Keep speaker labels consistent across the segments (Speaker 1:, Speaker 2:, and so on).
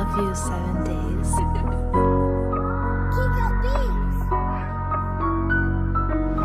Speaker 1: love you 7 days.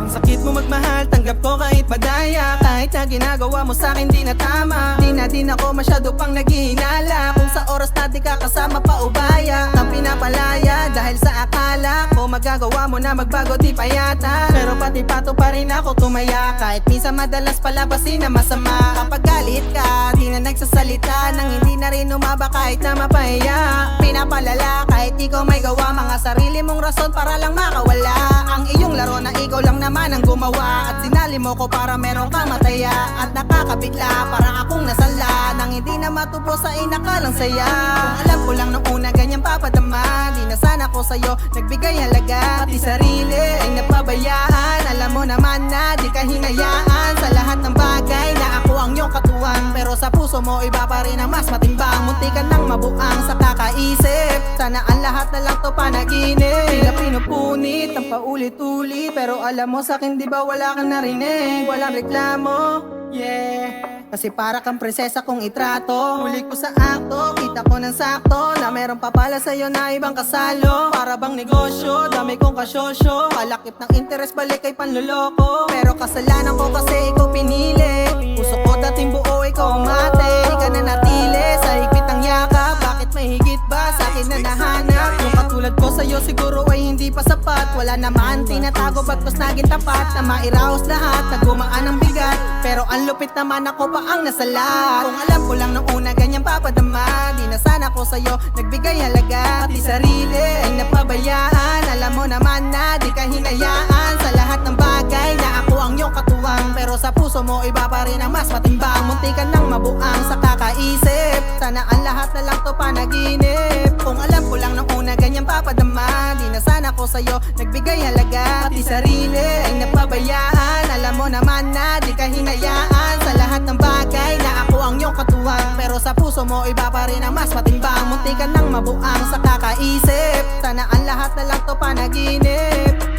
Speaker 2: Ang sakit mo magmahal, tanggap ko kahit madaya. Kahit na ginagawa mo sa'kin di na tama. Di na din ako masyado pang naghihinala. Kung sa oras na di ka kasama pa ubaya nang pinapalaya dahil sa akala ko magagawa mo na magbago di pa yata. Pero pati pato pa rin ako tumaya. Kahit minsan madalas palabasin na masama. Kapag galit ka, di na nagsasalita. Nang hindi na rin umaba kahit na mapahiya. Pinapalala kahit ikaw may gawa. Mga sarili mong rason para lang makawala. Ang iyong laro na ikaw lang naman ang gumawa. At sinali mo ko para meron kang mataya. At nakakabigla para akong nasala. Nang hindi na matubos sa inakalang saya. Kung alam ko lang nung una ganyan papadama. Di na sana ko sa'yo nagbigay halaga. Pati sarili ay napabayaan. Alam mo naman na di ka hinayaan. Sa lahat ng bagay na ako ang iyong katuwang. Pero sa puso mo iba pa rin ang mas matimbang. Munti ka nang mabuang sa kakaisip. Sana ang lahat na lang to panaginip. Tila pinupunit ang paulit-ulit. Pero alam mo sa'kin di ba wala kang narinig. Walang reklamo, yeah. Kasi para kang prinsesa kong itrato. Huli ko sa akto, kita ko ng sakto. Na meron pa pala sa'yo na ibang kasalo. Para bang negosyo, dami kong kasyosyo. Kalakip ng interes, balik kay panloloko. Pero kasalanan ko kasi ikaw pinili. Puso ko dating buo, ikaw umate. Di ka na natili sa higpit ng yakap. Bakit may higit ba sa'kin na nahanap? Yung katulad ko sa'yo siguro ay hindi pa sapat. Wala naman tinatago bagtos naging tapat. Na mairaos lahat, na gumaan ang bigat. Pero ang lupit naman ako pa ang nasalat. Kung alam ko lang nung una ganyan papadama. Di na sana ko sa'yo nagbigay halaga. Pati sarili ay napabayaan. Alam mo naman na di ka hinayaan. Sa lahat ng bagay na ako ang iyong katuwang. Pero sa puso mo iba pa rin ang mas matimbang. Munti ka nang mabuang sa kakaisip. Sana ang lahat na lang to panaginip. Kung alam ko lang nung una ganyan papadama. Di na sana ko sa'yo nagbigay halaga. Pati sarili ay napabayaan. Alam mo naman na di ka hinayaan. Sa lahat ng bagay na ako ang iyong katuwang. Pero sa puso mo iba pa rin ang mas matimbang. Munti ka nang mabuang sa kakaisip. Sana ang lahat na lang to panaginip.